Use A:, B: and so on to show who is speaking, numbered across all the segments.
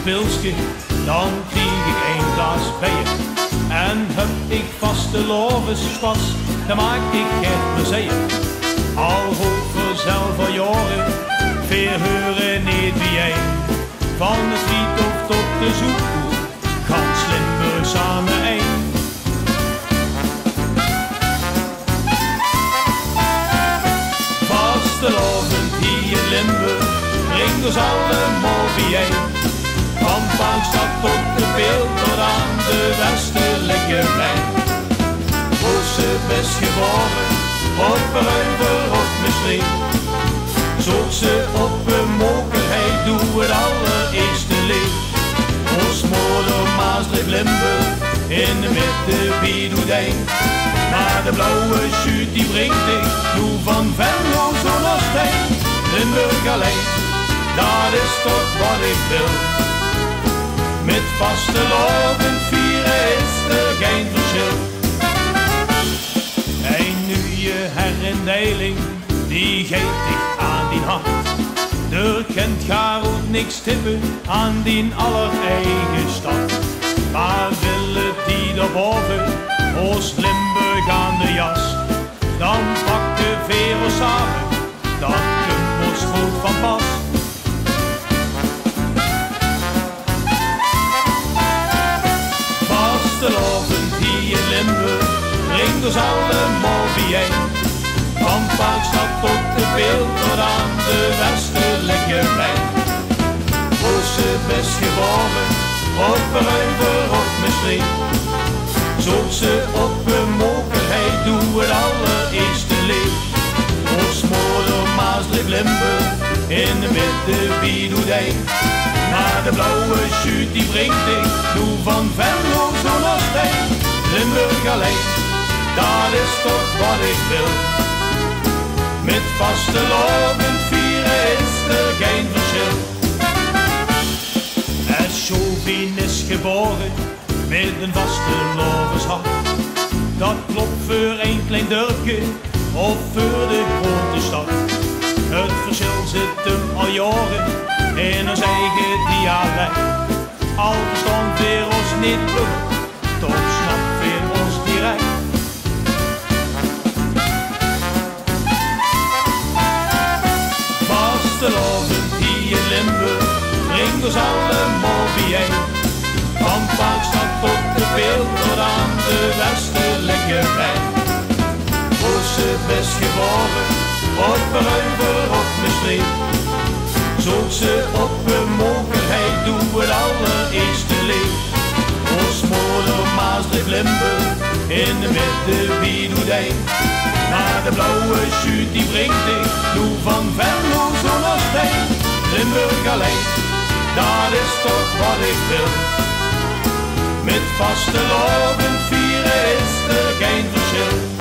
A: pilsje, dan krieg ik 1 glas bier. En heb ik vaste lovenspas, dan maak ik het plezier. Al over zelf al jaren, veer heuren niet wie een. Van het friethof tot de zoekkoer, gans Limburg samen één. Vastelovend hier in Limburg, brengt ons allemaal bijeen. Van Bankstad tot de Peel tot aan de westelijke Rijn. Hoe ze best geboren, op Ruiver of misschien. Zoek ze op een mokerheid, doe het allereerste lied. Ons moeder Maasdreef Limburg, in de mitte wie doet een. Maar de blauwe schuut die brengt ik, doe van Venlo zonnesteen. Limburg alleen, dat is toch wat ik wil. Met vastelovend vieren is er geen verschil. Een nieuwe herindeling, die geeft ik aan die hart. Er kent Garold niks tippen aan die aller-eigen stad. Maar willen die daarboven, Oost-Limburg aan de jas. Dan pakt de Vero samen, dat komt ons goed van pas. Vastelovend hier in Limburg, brengt ons allemaal bijeen. Van Parkstad tot de Peel tot aan de westelijke Rijn. Hoe ze best geboren, op Ruiver of misschien. Zoek ze op een mokerheid, doe het allereerste lied. Ons moeder Maasdreef Limburg, in de mitte wie doet een. Maar de blauwe schuut die brengt ik, doe van Venlo zonnesteen. Limburg alleen, dat is toch wat ik wil. Met vastelovend vieren is er geen verschil. En Chauvin is geboren met een vastelovenshart. Dat klopt voor een klein dorpje of voor de grote stad. Het verschil zit hem al jaren in ons eigen dialect. Al verstand weer ons niet goed, toch snapt weer ons direct. Vastelovend hier in Limburg, brengt ons allemaal bijeen. Van Parkstad tot de Peel tot aan de westelijke Rijn. Hoe ze best geboren, op Ruiver of misschien. Zoek ze op een mokerheid, doe het allereerste lied. Ons moeder Maasdreef Limburg, in de mitte wie doet een. Maar de blauwe schuut die brengt ik, doe van Venlo zonnesteen. Limburg alleen, dat is toch wat ik wil. Met vastelovend vieren is er geen verschil.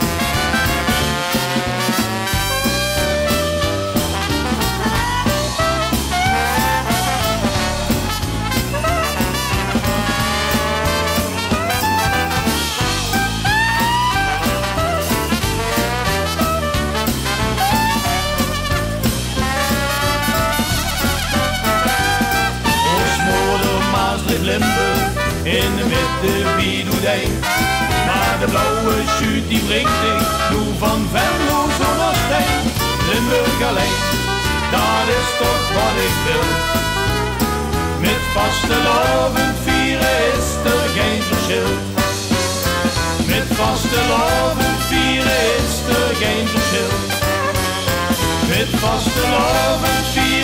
A: Limburg, in de mitte wie doet een. Maar de blauwe schuut die brengt ik, doe van Venlo zonnesteen. Limburg alleen, dat is toch wat ik wil. Met vastelovend vieren is er geen verschil. Met vastelovend vieren is er geen verschil. Met vastelovend vieren